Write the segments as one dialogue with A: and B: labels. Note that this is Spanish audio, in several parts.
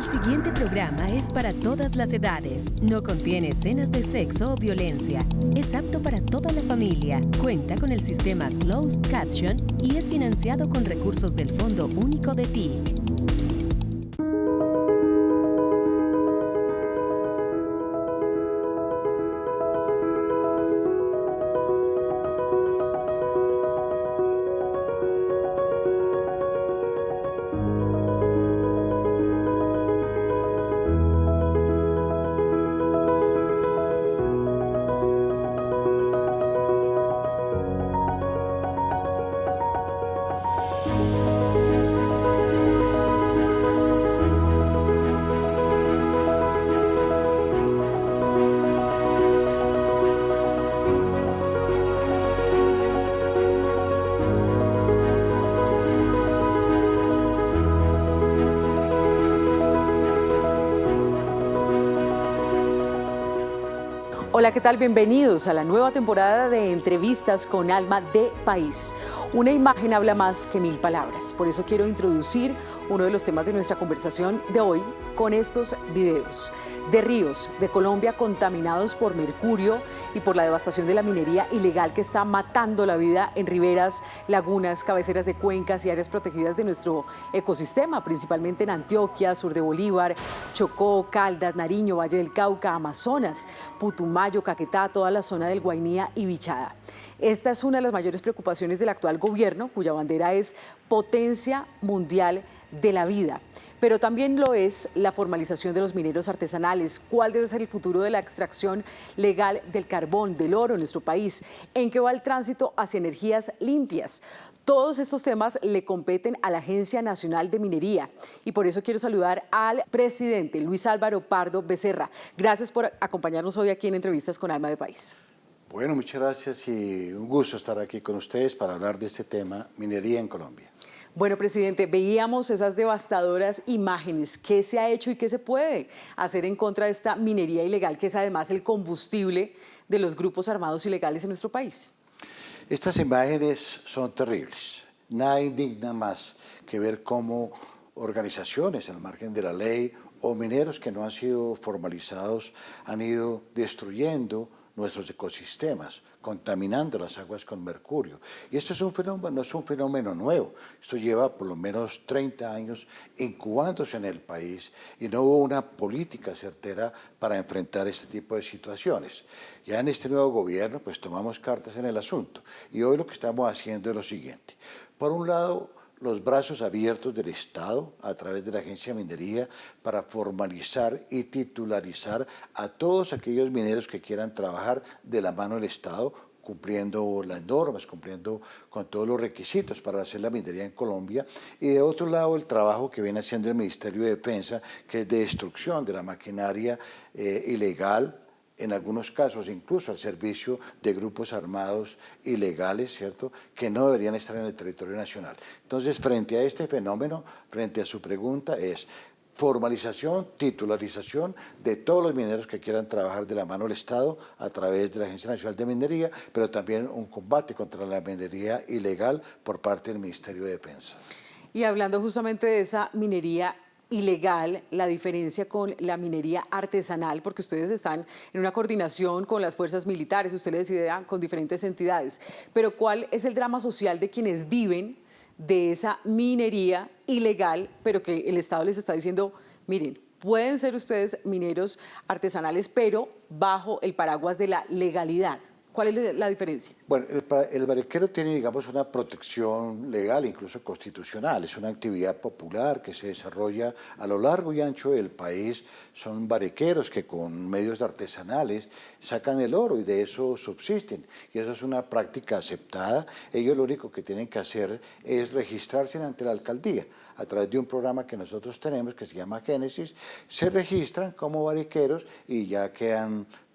A: El siguiente programa es para todas las edades. No contiene escenas de sexo o violencia. Es apto para toda la familia. Cuenta con el sistema Closed Caption y es financiado con recursos del Fondo Único de TIC.
B: Hola, ¿qué tal? Bienvenidos a la nueva temporada de Entrevistas con Alma de País. Una imagen habla más que 1000 palabras. Por eso quiero introducir uno de los temas de nuestra conversación de hoy con estos videos de ríos de Colombia contaminados por mercurio y por la devastación de la minería ilegal que está matando la vida en riberas, lagunas, cabeceras de cuencas y áreas protegidas de nuestro ecosistema, principalmente en Antioquia, sur de Bolívar, Chocó, Caldas, Nariño, Valle del Cauca, Amazonas, Putumayo, Caquetá, toda la zona del Guainía y Bichada. Esta es una de las mayores preocupaciones del actual gobierno, cuya bandera es potencia mundial de la vida. Pero también lo es la formalización de los mineros artesanales. ¿Cuál debe ser el futuro de la extracción legal del carbón, del oro en nuestro país? ¿En qué va el tránsito hacia energías limpias? Todos estos temas le competen a la Agencia Nacional de Minería y por eso quiero saludar al presidente Luis Álvaro Pardo Becerra. Gracias por acompañarnos hoy aquí en Entrevistas con Alma de País.
C: Bueno, muchas gracias y un gusto estar aquí con ustedes para hablar de este tema, minería en Colombia.
B: Bueno, presidente, veíamos esas devastadoras imágenes. ¿Qué se ha hecho y qué se puede hacer en contra de esta minería ilegal, que es además el combustible de los grupos armados ilegales en nuestro país?
C: Estas imágenes son terribles. Nada indigna más que ver cómo organizaciones al margen de la ley o mineros que no han sido formalizados han ido destruyendo nuestros ecosistemas, contaminando las aguas con mercurio. Y esto es un fenómeno, no es un fenómeno nuevo. Esto lleva por lo menos 30 años incubándose en el país y no hubo una política certera para enfrentar este tipo de situaciones. Ya en este nuevo gobierno pues tomamos cartas en el asunto y hoy lo que estamos haciendo es lo siguiente. Por un lado, los brazos abiertos del Estado a través de la Agencia de Minería para formalizar y titularizar a todos aquellos mineros que quieran trabajar de la mano del Estado, cumpliendo las normas, cumpliendo con todos los requisitos para hacer la minería en Colombia. Y de otro lado, el trabajo que viene haciendo el Ministerio de Defensa, que es de destrucción de la maquinaria ilegal, en algunos casos incluso al servicio de grupos armados ilegales, ¿cierto?, que no deberían estar en el territorio nacional. Entonces, frente a este fenómeno, frente a su pregunta, es formalización, titularización de todos los mineros que quieran trabajar de la mano del Estado a través de la Agencia Nacional de Minería, pero también un combate contra la minería ilegal por parte del Ministerio de Defensa.
B: Y hablando justamente de esa minería ilegal, la diferencia con la minería artesanal, porque ustedes están en una coordinación con las fuerzas militares, usted le decide con diferentes entidades, pero ¿cuál es el drama social de quienes viven de esa minería ilegal, pero que el Estado les está diciendo, miren, pueden ser ustedes mineros artesanales, pero bajo el paraguas de la legalidad? ¿Cuál es la diferencia?
C: Bueno, el bariquero tiene, digamos, una protección legal, incluso constitucional. Es una actividad popular que se desarrolla a lo largo y ancho del país. Son bariqueros que con medios artesanales sacan el oro y de eso subsisten. Y eso es una práctica aceptada. Ellos lo único que tienen que hacer es registrarse ante la alcaldía a través de un programa que nosotros tenemos que se llama Génesis. Se registran como bariqueros y ya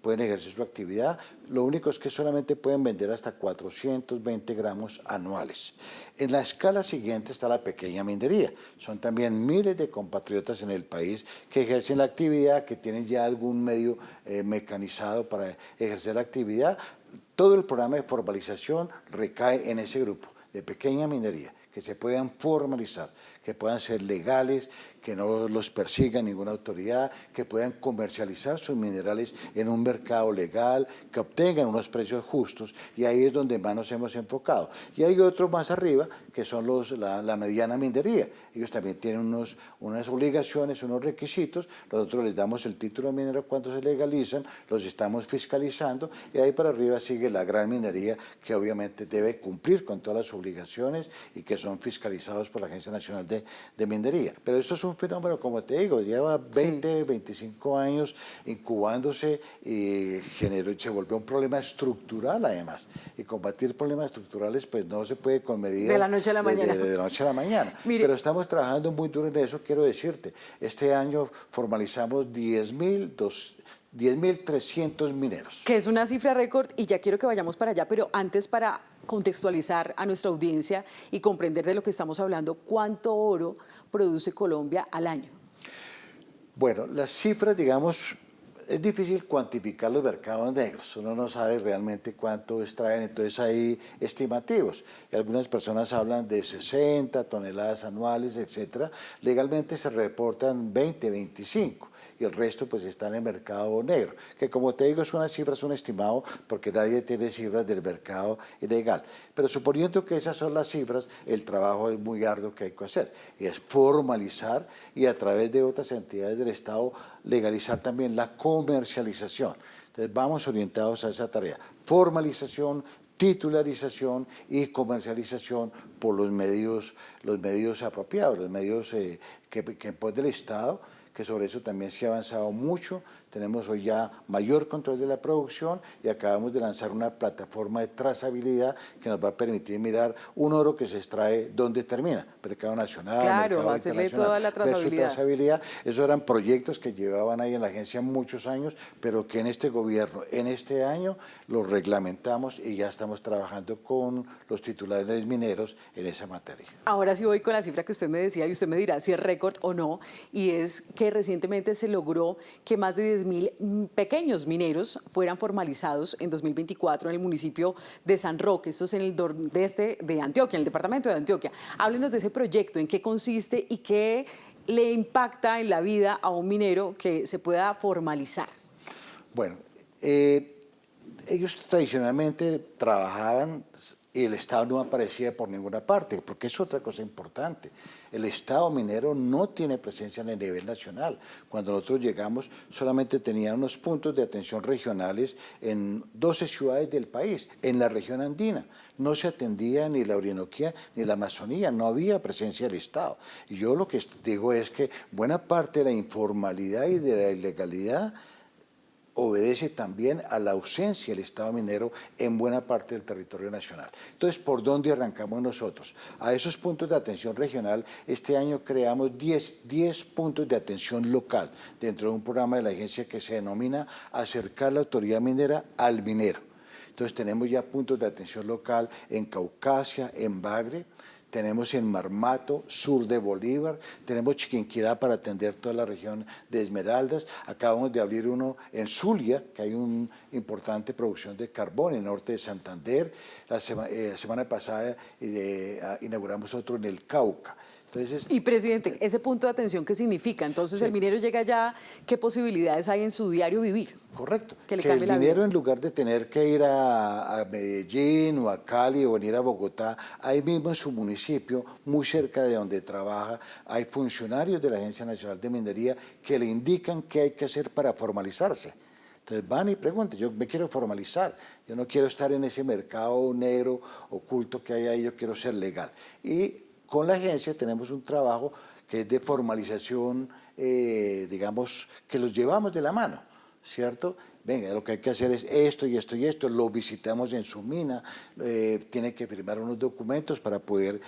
C: pueden ejercer su actividad. Lo único es que solamente pueden vender hasta 420 gramos anuales. En la escala siguiente está la pequeña minería. Son también miles de compatriotas en el país que ejercen la actividad, que tienen ya algún medio mecanizado para ejercer la actividad. Todo el programa de formalización recae en ese grupo de pequeña minería, que se puedan formalizar, que puedan ser legales, que no los persiga ninguna autoridad, que puedan comercializar sus minerales en un mercado legal, que obtengan unos precios justos, y ahí es donde más nos hemos enfocado. Y hay otros más arriba, que son la mediana minería. Ellos también tienen unas obligaciones, unos requisitos, nosotros les damos el título minero cuando se legalizan, los estamos fiscalizando, y ahí para arriba sigue la gran minería, que obviamente debe cumplir con todas las obligaciones y que son fiscalizados por la Agencia Nacional de Minería. Pero esto es un fenómeno, como te digo, lleva 20, 25 años incubándose y se volvió un problema estructural además. Y combatir problemas estructurales pues no se puede con medidas
B: de la noche a la mañana.
C: De la noche a la mañana.
B: Mire,
C: pero estamos trabajando muy duro en eso, quiero decirte. Este año formalizamos 10.300 mineros.
B: Que es una cifra récord y ya quiero que vayamos para allá, pero antes para contextualizar a nuestra audiencia y comprender de lo que estamos hablando, ¿cuánto oro produce Colombia al año?
C: Bueno, las cifras, digamos, es difícil cuantificar los mercados negros, uno no sabe realmente cuánto extraen, entonces hay estimativos. Y algunas personas hablan de 60 toneladas anuales, etcétera. Legalmente se reportan 20, 25. Y el resto pues está en el mercado negro, que como te digo es una cifra, es un estimado, porque nadie tiene cifras del mercado ilegal. Pero suponiendo que esas son las cifras, el trabajo es muy arduo que hay que hacer, y es formalizar y a través de otras entidades del Estado legalizar también la comercialización. Entonces vamos orientados a esa tarea, formalización, titularización y comercialización por los medios apropiados, los medios que en pos del Estado, que sobre eso también se ha avanzado mucho. Tenemos hoy ya mayor control de la producción y acabamos de lanzar una plataforma de trazabilidad que nos va a permitir mirar un oro que se extrae dónde termina, mercado nacional,
B: claro,
C: mercado
B: hacerle
C: internacional,
B: toda la trazabilidad.
C: Esos eran proyectos que llevaban ahí en la agencia muchos años, pero que en este gobierno, en este año, los reglamentamos y ya estamos trabajando con los titulares mineros en esa materia.
B: Ahora sí voy con la cifra que usted me decía y usted me dirá si es récord o no, y es que recientemente se logró que más de 10.000 pequeños mineros fueran formalizados en 2024 en el municipio de San Roque, esto es en el nordeste de Antioquia, en el departamento de Antioquia. Háblenos de ese proyecto, en qué consiste y qué le impacta en la vida a un minero que se pueda formalizar.
C: Bueno, ellos tradicionalmente trabajaban y el Estado no aparecía por ninguna parte, porque es otra cosa importante. El Estado minero no tiene presencia en el nivel nacional. Cuando nosotros llegamos solamente tenían unos puntos de atención regionales en 12 ciudades del país, en la región andina. No se atendía ni la Orinoquía ni la Amazonía, no había presencia del Estado. Y yo lo que digo es que buena parte de la informalidad y de la ilegalidad obedece también a la ausencia del Estado minero en buena parte del territorio nacional. Entonces, ¿por dónde arrancamos nosotros? A esos puntos de atención regional, este año creamos 10 puntos de atención local dentro de un programa de la agencia que se denomina Acercar la Autoridad Minera al Minero. Entonces, tenemos ya puntos de atención local en Caucasia, en Bagre, tenemos en Marmato, sur de Bolívar, tenemos Chiquinquirá para atender toda la región de Esmeraldas, acabamos de abrir uno en Zulia, que hay una importante producción de carbón en el norte de Santander, la semana pasada inauguramos otro en el Cauca. Entonces,
B: y presidente, ese punto de atención, ¿qué significa? Entonces, sí. El minero llega allá, ¿qué posibilidades hay en su diario vivir?
C: Correcto,
B: que
C: el minero en lugar de tener que ir a Medellín o a Cali o venir a Bogotá, ahí mismo en su municipio, muy cerca de donde trabaja, hay funcionarios de la Agencia Nacional de Minería que le indican qué hay que hacer para formalizarse. Entonces van y preguntan, yo me quiero formalizar, yo no quiero estar en ese mercado negro, oculto que hay ahí, yo quiero ser legal. Y con la agencia tenemos un trabajo que es de formalización, digamos, que los llevamos de la mano, ¿cierto? Venga, lo que hay que hacer es esto y esto y esto, lo visitamos en su mina, tiene que firmar unos documentos para poder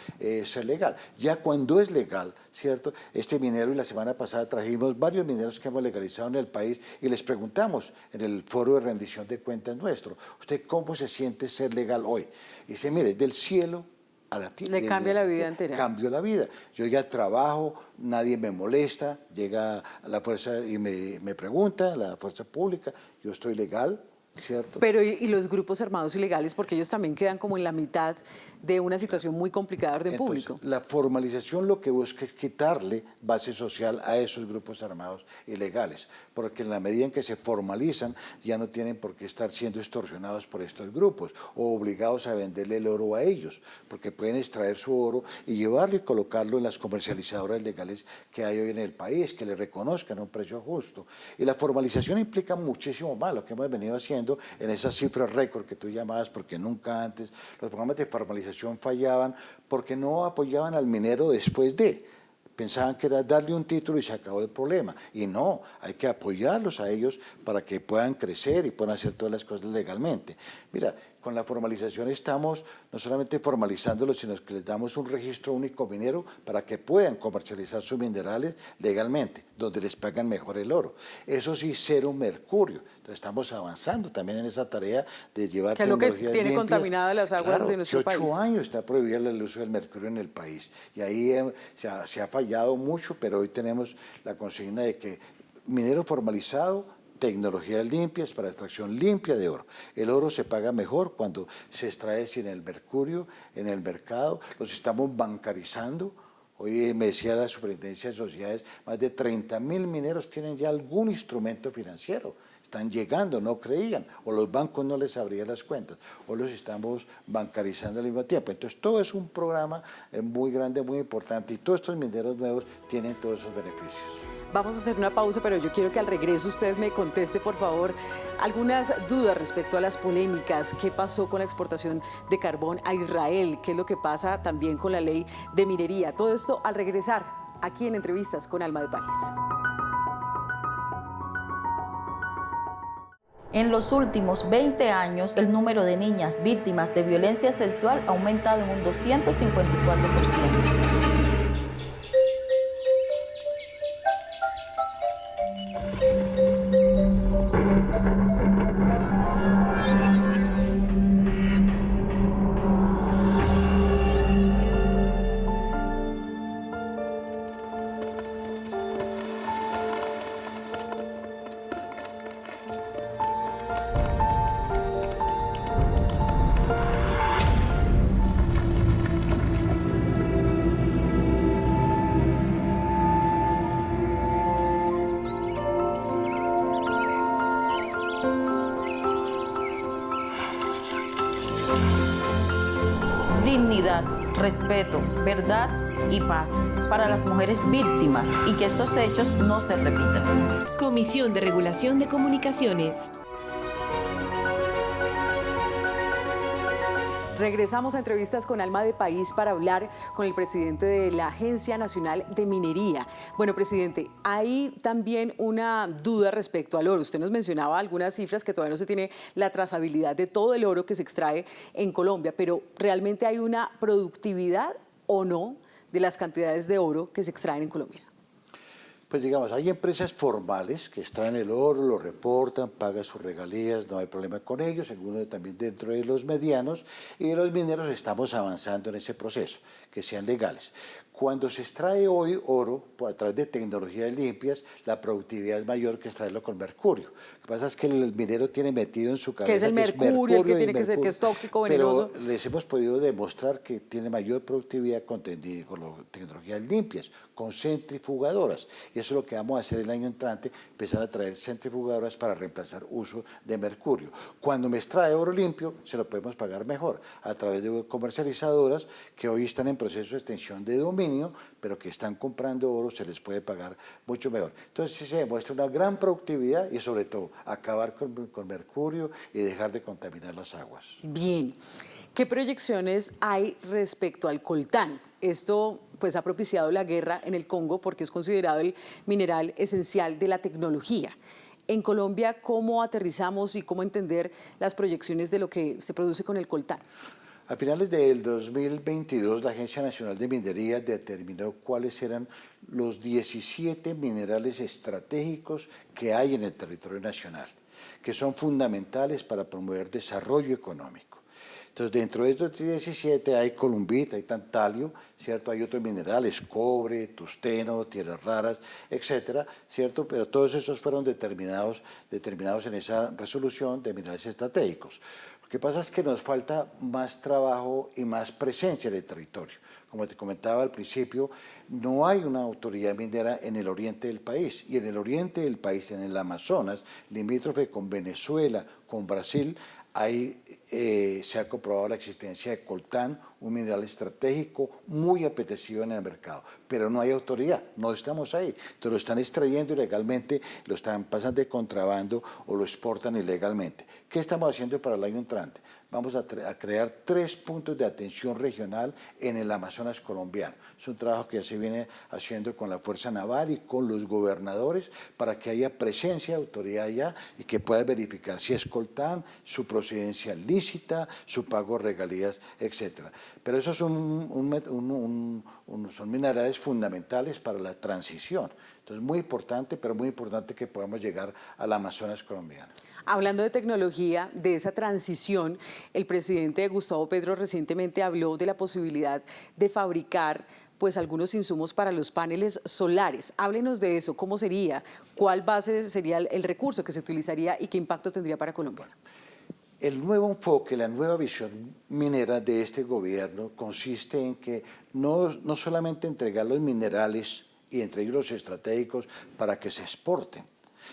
C: ser legal. Ya cuando es legal, ¿cierto? Este minero, y la semana pasada trajimos varios mineros que hemos legalizado en el país y les preguntamos en el foro de rendición de cuentas nuestro, ¿usted cómo se siente ser legal hoy? Y dice, mire, del cielo a la tierra.
B: Le cambia la vida entera.
C: Cambio la vida. Yo ya trabajo, nadie me molesta, llega a la fuerza y me pregunta, la fuerza pública, yo estoy legal, ¿cierto?
B: Pero ¿y los grupos armados ilegales? Porque ellos también quedan como en la mitad de una situación muy complicada de orden
C: Entonces,
B: público.
C: la formalización lo que busca es quitarle base social a esos grupos armados ilegales, porque en la medida en que se formalizan ya no tienen por qué estar siendo extorsionados por estos grupos o obligados a venderle el oro a ellos, porque pueden extraer su oro y llevarlo y colocarlo en las comercializadoras legales que hay hoy en el país, que le reconozcan un precio justo. Y la formalización implica muchísimo más, lo que hemos venido haciendo en esas cifras récord que tú llamabas, porque nunca antes los programas de formalización fallaban porque no apoyaban al minero después de. Pensaban que era darle un título y se acabó el problema. Y no, hay que apoyarlos a ellos para que puedan crecer y puedan hacer todas las cosas legalmente. Mira, con la formalización estamos no solamente formalizándolos, sino que les damos un registro único minero para que puedan comercializar sus minerales legalmente, donde les pagan mejor el oro. Eso sí, cero mercurio. Entonces estamos avanzando también en esa tarea de llevar
B: Que es lo que
C: tecnologías
B: tiene
C: limpias.
B: contaminadas las aguas de nuestro país.
C: 8 años está prohibido el uso del mercurio en el país. Y ahí se ha fallado mucho, pero hoy tenemos la consigna de que minero formalizado, tecnologías limpias para extracción limpia de oro. El oro se paga mejor cuando se extrae sin el mercurio en el mercado. Los estamos bancarizando. Hoy me decía la Superintendencia de Sociedades, más de 30.000 mineros tienen ya algún instrumento financiero. Están llegando, no creían, o los bancos no les abrían las cuentas, o los estamos bancarizando al mismo tiempo. Entonces, todo es un programa muy grande, muy importante, y todos estos mineros nuevos tienen todos esos beneficios.
B: Vamos a hacer una pausa, pero yo quiero que al regreso usted me conteste, por favor, algunas dudas respecto a las polémicas. ¿Qué pasó con la exportación de carbón a Israel? ¿Qué es lo que pasa también con la ley de minería? Todo esto al regresar aquí en Entrevistas con Alma de País.
D: En los últimos 20 años, el número de niñas víctimas de violencia sexual ha aumentado en un 254%. Dignidad, respeto, verdad y paz para las mujeres víctimas y que estos hechos no se repitan.
A: Comisión de Regulación de Comunicaciones.
B: Regresamos a Entrevistas con Alma de País para hablar con el presidente de la Agencia Nacional de Minería. Bueno, presidente, hay también una duda respecto al oro. Usted nos mencionaba algunas cifras que todavía no se tiene la trazabilidad de todo el oro que se extrae en Colombia, pero ¿realmente hay una productividad o no de las cantidades de oro que se extraen en Colombia?
C: Pues digamos, hay empresas formales que extraen el oro, lo reportan, pagan sus regalías, no hay problema con ellos, algunos también dentro de los medianos, y los mineros estamos avanzando en ese proceso, que sean legales. Cuando se extrae hoy oro a través de tecnologías limpias, la productividad es mayor que extraerlo con mercurio. Lo que pasa es que el minero tiene metido en su cabeza
B: que es el mercurio, el que tiene que ser, que es tóxico, venenoso.
C: Pero les hemos podido demostrar que tiene mayor productividad con tecnologías limpias, con centrifugadoras. Y eso es lo que vamos a hacer el año entrante, empezar a traer centrifugadoras para reemplazar uso de mercurio. Cuando me extrae oro limpio, se lo podemos pagar mejor a través de comercializadoras que hoy están en proceso de extensión de dominio, pero que están comprando oro, se les puede pagar mucho mejor. Entonces sí se demuestra una gran productividad y sobre todo acabar con mercurio y dejar de contaminar las aguas.
B: Bien, ¿qué proyecciones hay respecto al coltán? Esto pues ha propiciado la guerra en el Congo porque es considerado el mineral esencial de la tecnología. En Colombia, ¿cómo aterrizamos y cómo entender las proyecciones de lo que se produce con el coltán?
C: A finales del 2022, la Agencia Nacional de Minería determinó cuáles eran los 17 minerales estratégicos que hay en el territorio nacional, que son fundamentales para promover desarrollo económico. Entonces, dentro de estos 17 hay columbita, hay tantalio, ¿cierto? Hay otros minerales, cobre, tungsteno, tierras raras, etcétera, ¿cierto? Pero todos esos fueron determinados en esa resolución de minerales estratégicos. Lo que pasa es que nos falta más trabajo y más presencia en el territorio. Como te comentaba al principio, no hay una autoridad minera en el oriente del país. Y en el oriente del país, en el Amazonas, limítrofe con Venezuela, con Brasil, se ha comprobado la existencia de coltán, un mineral estratégico muy apetecido en el mercado, pero no hay autoridad, no estamos ahí. Entonces lo están extrayendo ilegalmente, lo están pasando de contrabando o lo exportan ilegalmente. ¿Qué estamos haciendo para el año entrante? Vamos a crear 3 puntos de atención regional en el Amazonas colombiano. Es un trabajo que ya se viene haciendo con la Fuerza Naval y con los gobernadores para que haya presencia de autoridad allá y que pueda verificar si es coltán, su procedencia lícita, su pago de regalías, etc. Pero esos son minerales fundamentales para la transición. Entonces, muy importante, pero muy importante que podamos llegar al Amazonas colombiano.
B: Hablando de tecnología, de esa transición, el presidente Gustavo Petro recientemente habló de la posibilidad de fabricar pues algunos insumos para los paneles solares. Háblenos de eso, ¿cómo sería? ¿Cuál base sería el recurso que se utilizaría y qué impacto tendría para Colombia?
C: El nuevo enfoque, la nueva visión minera de este gobierno consiste en que no solamente entregar los minerales y entre ellos los estratégicos para que se exporten,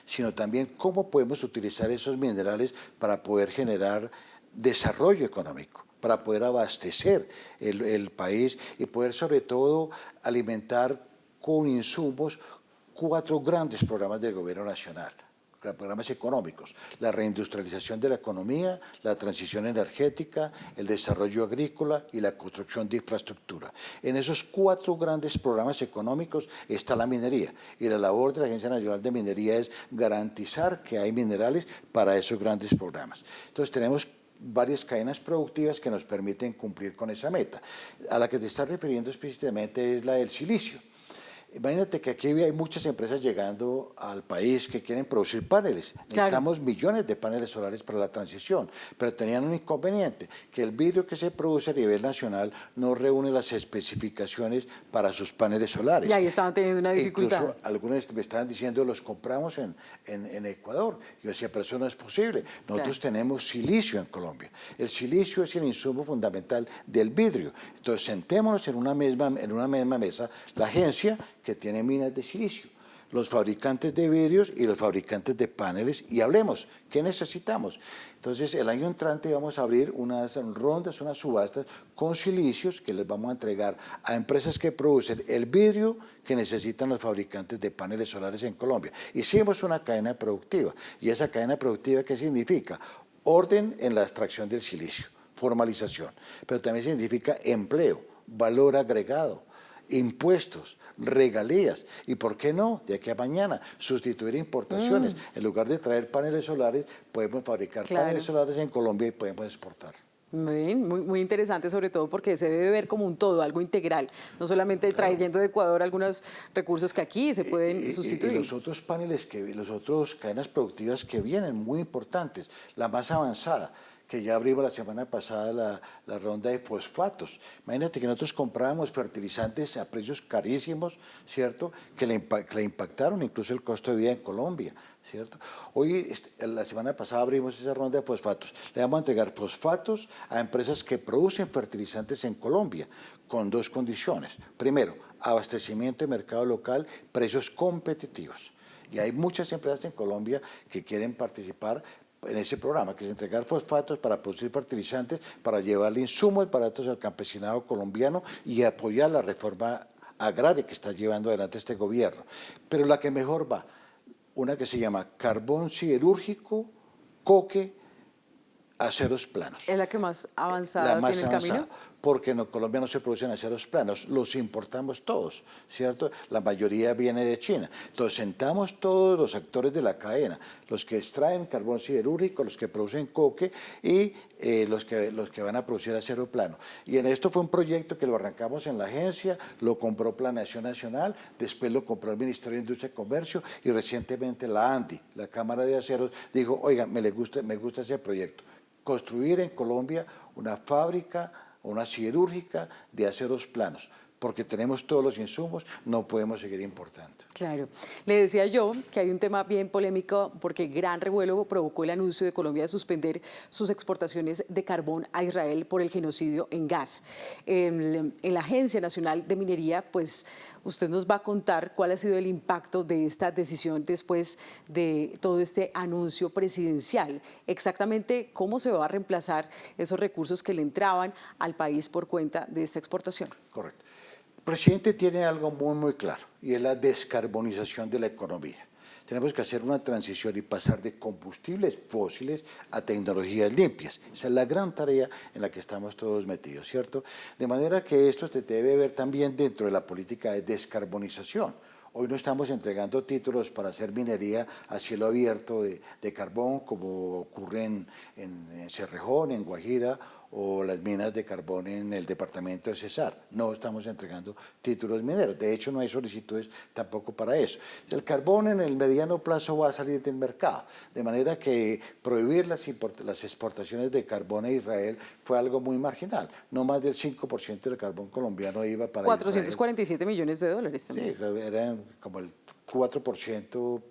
C: sino también cómo podemos utilizar esos minerales para poder generar desarrollo económico, para poder abastecer el país y poder sobre todo alimentar con insumos 4 grandes programas del gobierno nacional. Programas económicos, la reindustrialización de la economía, la transición energética, el desarrollo agrícola y la construcción de infraestructura. En esos 4 grandes programas económicos está la minería y la labor de la Agencia Nacional de Minería es garantizar que hay minerales para esos grandes programas. Entonces tenemos varias cadenas productivas que nos permiten cumplir con esa meta. A la que te estás refiriendo específicamente es la del silicio. Imagínate que aquí hay muchas empresas llegando al país que quieren producir paneles. Claro. Necesitamos millones de paneles solares para la transición, pero tenían un inconveniente, que el vidrio que se produce a nivel nacional no reúne las especificaciones para sus paneles solares.
B: Y ahí estaban teniendo una dificultad.
C: Incluso algunos me estaban diciendo, los compramos en Ecuador. Yo decía, pero eso no es posible. Nosotros tenemos silicio en Colombia. El silicio es el insumo fundamental del vidrio. Entonces, sentémonos en una misma mesa, la agencia que tiene minas de silicio, los fabricantes de vidrios y los fabricantes de paneles y hablemos, ¿qué necesitamos? Entonces, el año entrante vamos a abrir unas rondas, unas subastas con silicios que les vamos a entregar a empresas que producen el vidrio que necesitan los fabricantes de paneles solares en Colombia. Hicimos una cadena productiva y esa cadena productiva, ¿qué significa? Orden en la extracción del silicio, formalización, pero también significa empleo, valor agregado, impuestos, regalías y, ¿por qué no?, de aquí a mañana, sustituir importaciones. En lugar de traer paneles solares, podemos fabricar paneles solares en Colombia y podemos exportar.
B: Muy interesante, sobre todo porque se debe ver como un todo, algo integral, no solamente trayendo de Ecuador algunos recursos que aquí se pueden sustituir.
C: Y los otros paneles, los otros cadenas productivas que vienen, muy importantes, la más avanzada, que ya abrimos la semana pasada la ronda de fosfatos. Imagínate que nosotros comprábamos fertilizantes a precios carísimos, ¿cierto?, que le impactaron incluso el costo de vida en Colombia, ¿cierto? Hoy, la semana pasada abrimos esa ronda de fosfatos. Le vamos a entregar fosfatos a empresas que producen fertilizantes en Colombia, con 2 condiciones. Primero, abastecimiento de mercado local, precios competitivos. Y hay muchas empresas en Colombia que quieren participar en ese programa, que es entregar fosfatos para producir fertilizantes, para llevarle insumos baratos al campesinado colombiano y apoyar la reforma agraria que está llevando adelante este gobierno. Pero la que mejor va, una que se llama carbón siderúrgico, coque, aceros planos.
B: ¿Es la que más avanzada tiene el camino?
C: Porque en Colombia no se producen aceros planos, los importamos todos, ¿cierto? La mayoría viene de China. Entonces sentamos todos los actores de la cadena, los que extraen carbón siderúrgico, los que producen coque y los que van a producir acero plano. Y en esto fue un proyecto que lo arrancamos en la agencia, lo compró Planación Nacional, después lo compró el Ministerio de Industria y Comercio y recientemente la ANDI, la Cámara de Aceros, dijo, oiga, me gusta ese proyecto. construir en Colombia una fábrica, una siderúrgica de aceros planos, porque tenemos todos los insumos, no podemos seguir importando.
B: Claro. Le decía yo que hay un tema bien polémico porque gran revuelo provocó el anuncio de Colombia de suspender sus exportaciones de carbón a Israel por el genocidio en Gaza. En la Agencia Nacional de Minería, pues usted nos va a contar cuál ha sido el impacto de esta decisión después de todo este anuncio presidencial. Exactamente cómo se va a reemplazar esos recursos que le entraban al país por cuenta de esta exportación.
C: Correcto. El presidente tiene algo muy claro y es la descarbonización de la economía. Tenemos que hacer una transición y pasar de combustibles fósiles a tecnologías limpias. Esa es la gran tarea en la que estamos todos metidos, ¿cierto? De manera que esto se debe ver también dentro de la política de descarbonización. Hoy no estamos entregando títulos para hacer minería a cielo abierto de carbón, como ocurre en Cerrejón, en Guajira, o las minas de carbón en el departamento de Cesar. No estamos entregando títulos mineros. De hecho, no hay solicitudes tampoco para eso. El carbón en el mediano plazo va a salir del mercado, de manera que prohibir las exportaciones de carbón a Israel fue algo muy marginal. No más del 5% del carbón colombiano iba para
B: 447 millones de dólares también.
C: Sí, eran como el 4%.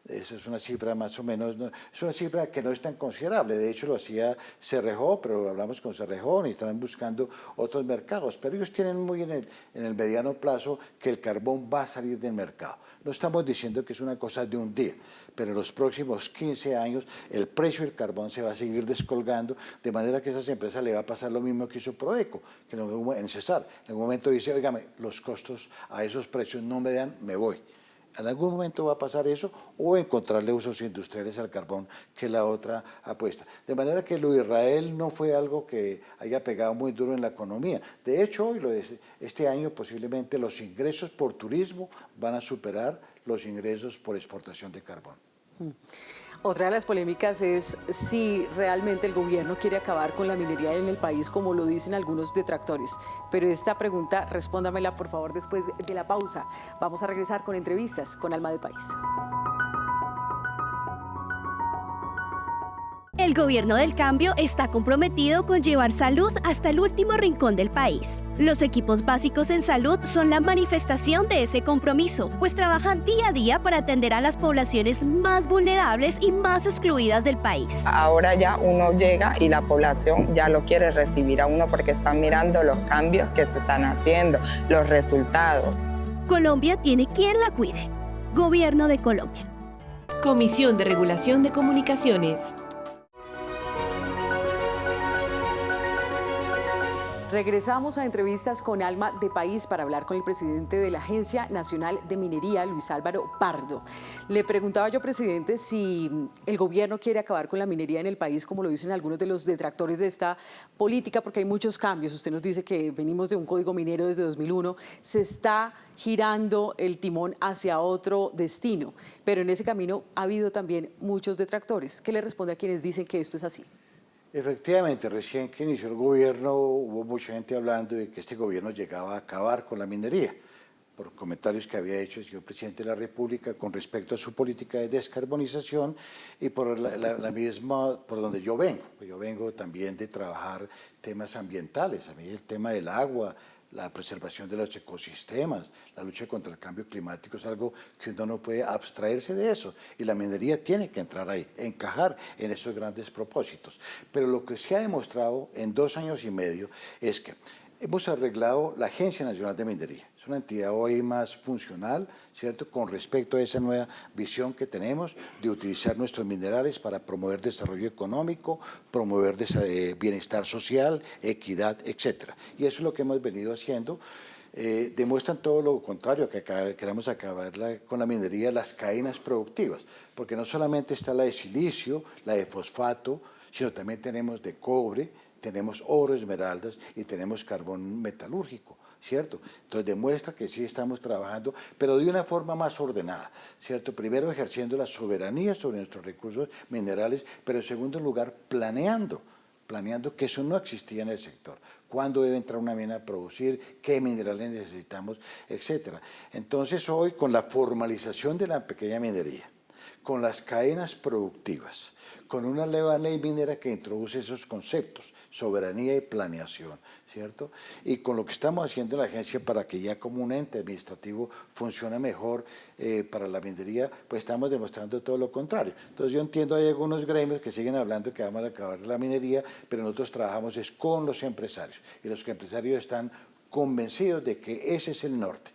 C: Esa es una cifra más o menos, es una cifra que no es tan considerable. De hecho, lo hacía Cerrejón, pero hablamos con Cerrejón y están buscando otros mercados. Pero ellos tienen muy en el mediano plazo que el carbón va a salir del mercado. No estamos diciendo que es una cosa de un día, pero en los próximos 15 años el precio del carbón se va a seguir descolgando, de manera que a esas empresas le va a pasar lo mismo que hizo Prodeco, que en Cesar. En algún momento dice, óigame, los costos a esos precios no me dan, me voy. En algún momento va a pasar eso o encontrarle usos industriales al carbón, que es la otra apuesta. De manera que lo de Israel no fue algo que haya pegado muy duro en la economía. De hecho, hoy, este año posiblemente los ingresos por turismo van a superar los ingresos por exportación de carbón.
B: Otra de las polémicas es si realmente el gobierno quiere acabar con la minería en el país, como lo dicen algunos detractores. Pero esta pregunta, respóndamela por favor después de la pausa. Vamos a regresar con entrevistas con Alma de País.
E: El gobierno del cambio está comprometido con llevar salud hasta el último rincón del país. Los equipos básicos en salud son la manifestación de ese compromiso, pues trabajan día a día para atender a las poblaciones más vulnerables y más excluidas del país.
F: Ahora ya uno llega y la población ya lo quiere recibir a uno porque están mirando los cambios que se están haciendo, los resultados.
E: Colombia tiene quien la cuide. Gobierno de Colombia.
A: Comisión de Regulación de Comunicaciones.
B: Regresamos a entrevistas con Alma de País para hablar con el presidente de la Agencia Nacional de Minería, Luis Álvaro Pardo. Le preguntaba yo, presidente, si el gobierno quiere acabar con la minería en el país, como lo dicen algunos de los detractores de esta política, porque hay muchos cambios. Usted nos dice que venimos de un código minero desde 2001, se está girando el timón hacia otro destino, pero en ese camino ha habido también muchos detractores. ¿Qué le responde a quienes dicen que esto es así?
C: Efectivamente, recién que inició el gobierno hubo mucha gente hablando de que este gobierno llegaba a acabar con la minería, por comentarios que había hecho el señor presidente de la República con respecto a su política de descarbonización y por la misma, por donde yo vengo. Yo vengo también de trabajar temas ambientales, a mí el tema del agua, la preservación de los ecosistemas, la lucha contra el cambio climático es algo que uno no puede abstraerse de eso y la minería tiene que entrar ahí, encajar en esos grandes propósitos. Pero lo que se ha demostrado en 2 años y medio es que hemos arreglado la Agencia Nacional de Minería. Es una entidad hoy más funcional, ¿cierto?, con respecto a esa nueva visión que tenemos de utilizar nuestros minerales para promover desarrollo económico, promover bienestar social, equidad, etc. Y eso es lo que hemos venido haciendo. Demuestran todo lo contrario, que queremos acabar con la minería, las cadenas productivas, porque no solamente está la de silicio, la de fosfato, sino también tenemos de cobre, tenemos oro, esmeraldas y tenemos carbón metalúrgico, ¿cierto? Entonces demuestra que sí estamos trabajando, pero de una forma más ordenada, ¿cierto? Primero ejerciendo la soberanía sobre nuestros recursos minerales, pero en segundo lugar planeando que eso no existía en el sector. Cuándo debe entrar una mina a producir, qué minerales necesitamos, etcétera. Entonces hoy con la formalización de la pequeña minería, con las cadenas productivas, con una nueva ley minera que introduce esos conceptos, soberanía y planeación, ¿cierto? Y con lo que estamos haciendo en la agencia para que ya como un ente administrativo funcione mejor para la minería, pues estamos demostrando todo lo contrario. Entonces yo entiendo, hay algunos gremios que siguen hablando que vamos a acabar la minería, pero nosotros trabajamos es con los empresarios, y los empresarios están convencidos de que ese es el norte,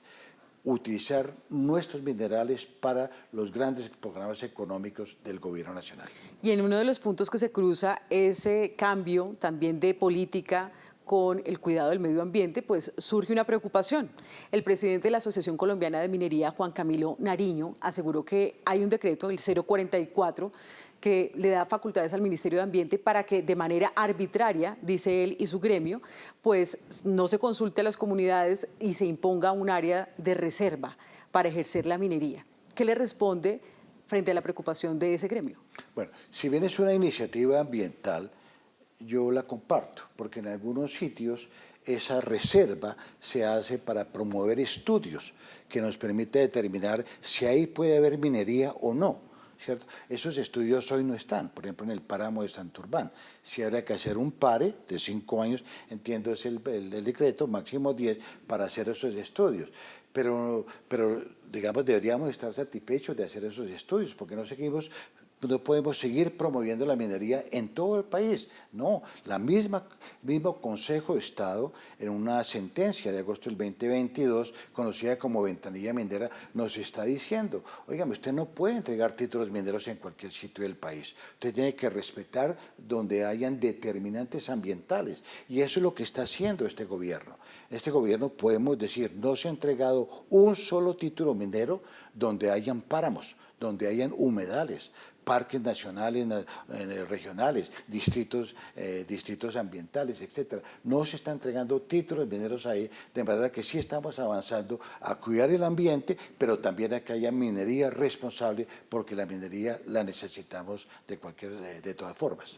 C: utilizar nuestros minerales para los grandes programas económicos del gobierno nacional.
B: Y en uno de los puntos que se cruza ese cambio también de política con el cuidado del medio ambiente, pues surge una preocupación. El presidente de la Asociación Colombiana de Minería, Juan Camilo Nariño, aseguró que hay un decreto, el 044, que le da facultades al Ministerio de Ambiente para que de manera arbitraria, dice él y su gremio, pues no se consulte a las comunidades y se imponga un área de reserva para ejercer la minería. ¿Qué le responde frente a la preocupación de ese gremio?
C: Bueno, si bien es una iniciativa ambiental, yo la comparto, porque en algunos sitios esa reserva se hace para promover estudios que nos permite determinar si ahí puede haber minería o no, ¿cierto? Esos estudios hoy no están, por ejemplo en el páramo de Santurbán. Si habrá que hacer un pare de 5 años, entiendo es el decreto, máximo 10, para hacer esos estudios. Pero digamos, deberíamos estar satisfechos de hacer esos estudios, porque no podemos seguir promoviendo la minería en todo el país. No, mismo Consejo de Estado, en una sentencia de agosto del 2022, conocida como ventanilla minera, nos está diciendo, oigan, usted no puede entregar títulos mineros en cualquier sitio del país. Usted tiene que respetar donde hayan determinantes ambientales. Y eso es lo que está haciendo este gobierno. Este gobierno, podemos decir, no se ha entregado un solo título minero donde hayan páramos, donde hayan humedales, parques nacionales, regionales, distritos ambientales, etc. No se están entregando títulos mineros ahí, de manera que sí estamos avanzando a cuidar el ambiente, pero también a que haya minería responsable, porque la minería la necesitamos de todas formas.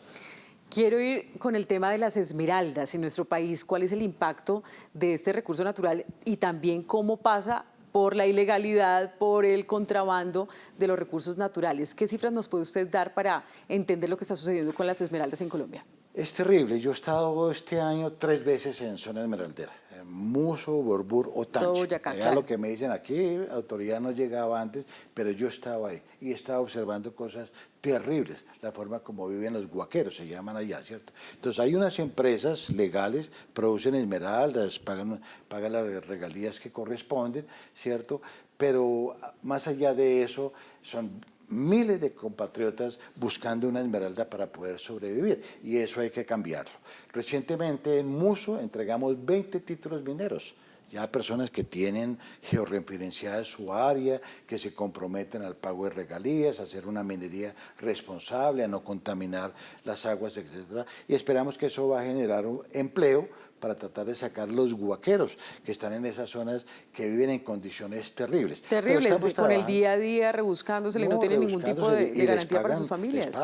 B: Quiero ir con el tema de las esmeraldas en nuestro país. ¿Cuál es el impacto de este recurso natural y también cómo pasa por la ilegalidad, por el contrabando de los recursos naturales? ¿Qué cifras nos puede usted dar para entender lo que está sucediendo con las esmeraldas en Colombia?
C: Es terrible. Yo he estado este año 3 veces en zona esmeraldera, en Muso, Borbur o Tánger. Ya lo que me dicen aquí, autoridad no llegaba antes, pero yo estaba ahí y estaba observando cosas terribles, la forma como viven los guaqueros, se llaman allá, ¿cierto? Entonces hay unas empresas legales, producen esmeraldas, pagan las regalías que corresponden, ¿cierto? Pero más allá de eso, son miles de compatriotas buscando una esmeralda para poder sobrevivir, y eso hay que cambiarlo. Recientemente en Muso entregamos 20 títulos mineros, ya personas que tienen georreferenciada su área, que se comprometen al pago de regalías, a hacer una minería responsable, a no contaminar las aguas, etc. Y esperamos que eso va a generar un empleo para tratar de sacar los guaqueros que están en esas zonas, que viven en condiciones terribles.
B: Terribles, con el día a día rebuscándosele, no tienen ningún tipo de garantía para sus familias.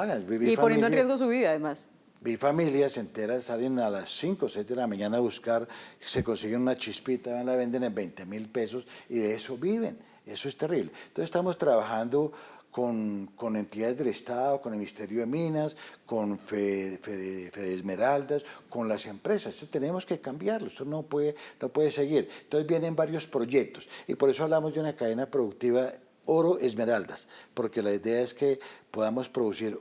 B: Y poniendo en riesgo su vida, además.
C: Vi familias enteras, salen a las 5 o 6 de la mañana a buscar, se consiguen una chispita, la venden en 20.000 pesos y de eso viven. Eso es terrible. Entonces estamos trabajando con entidades del Estado, con el Ministerio de Minas, con Fede Esmeraldas, con las empresas. Esto tenemos que cambiarlo, esto no puede seguir. Entonces vienen varios proyectos y por eso hablamos de una cadena productiva oro-esmeraldas, porque la idea es que podamos producir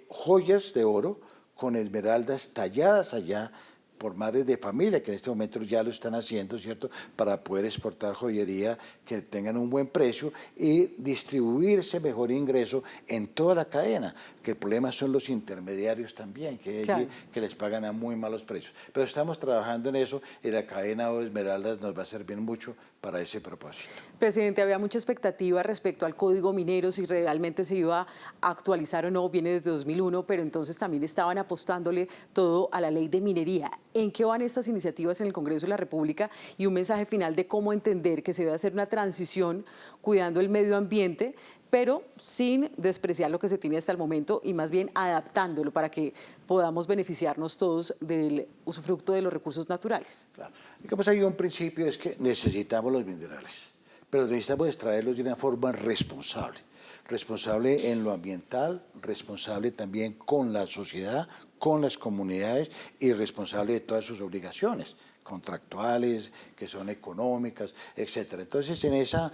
C: joyas de oro con esmeraldas talladas allá por madres de familia, que en este momento ya lo están haciendo, ¿cierto?, para poder exportar joyería que tengan un buen precio y distribuirse mejor ingreso en toda la cadena, que el problema son los intermediarios también, que les pagan a muy malos precios. Pero estamos trabajando en eso y la cadena de esmeraldas nos va a servir mucho para ese propósito.
B: Presidente, había mucha expectativa respecto al Código Minero, si realmente se iba a actualizar o no, viene desde 2001, pero entonces también estaban apostándole todo a la ley de minería. ¿En qué van estas iniciativas en el Congreso de la República? Y un mensaje final de cómo entender que se debe hacer una transición cuidando el medio ambiente, pero sin despreciar lo que se tiene hasta el momento y más bien adaptándolo para que podamos beneficiarnos todos del usufructo de los recursos naturales.
C: Claro. Digamos, hay un principio, es que necesitamos los minerales, pero necesitamos extraerlos de una forma responsable. responsable en lo ambiental, responsable también con la sociedad, con las comunidades y responsable de todas sus obligaciones contractuales, que son económicas, etcétera. Entonces, en esa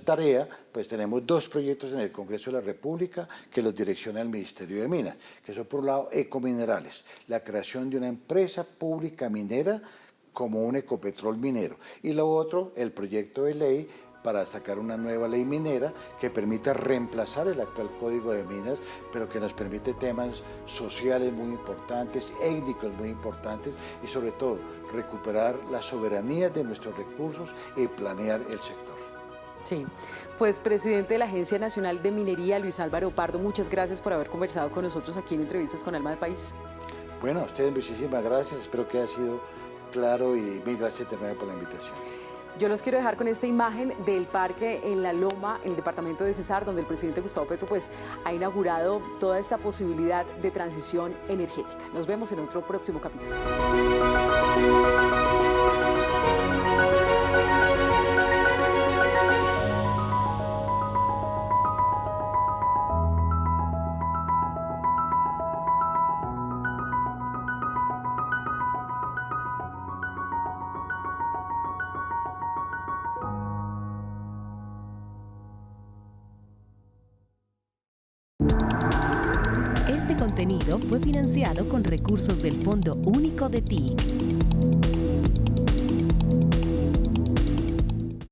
C: tarea, pues tenemos 2 proyectos en el Congreso de la República que los direcciona el Ministerio de Minas, que son, por un lado, Ecominerales, la creación de una empresa pública minera como un Ecopetrol minero, y lo otro, el proyecto de ley para sacar una nueva ley minera que permita reemplazar el actual Código de Minas, pero que nos permite temas sociales muy importantes, étnicos muy importantes y sobre todo recuperar la soberanía de nuestros recursos y planear el sector.
B: Sí, pues presidente de la Agencia Nacional de Minería, Luis Álvaro Pardo, muchas gracias por haber conversado con nosotros aquí en Entrevistas con Alma de País.
C: Bueno, a ustedes muchísimas gracias, espero que haya sido claro y mil gracias de nuevo por la invitación.
B: Yo los quiero dejar con esta imagen del parque en La Loma, en el departamento de Cesar, donde el presidente Gustavo Petro pues, ha inaugurado toda esta posibilidad de transición energética. Nos vemos en otro próximo capítulo.
A: Este contenido fue financiado con recursos del Fondo Único de TIC.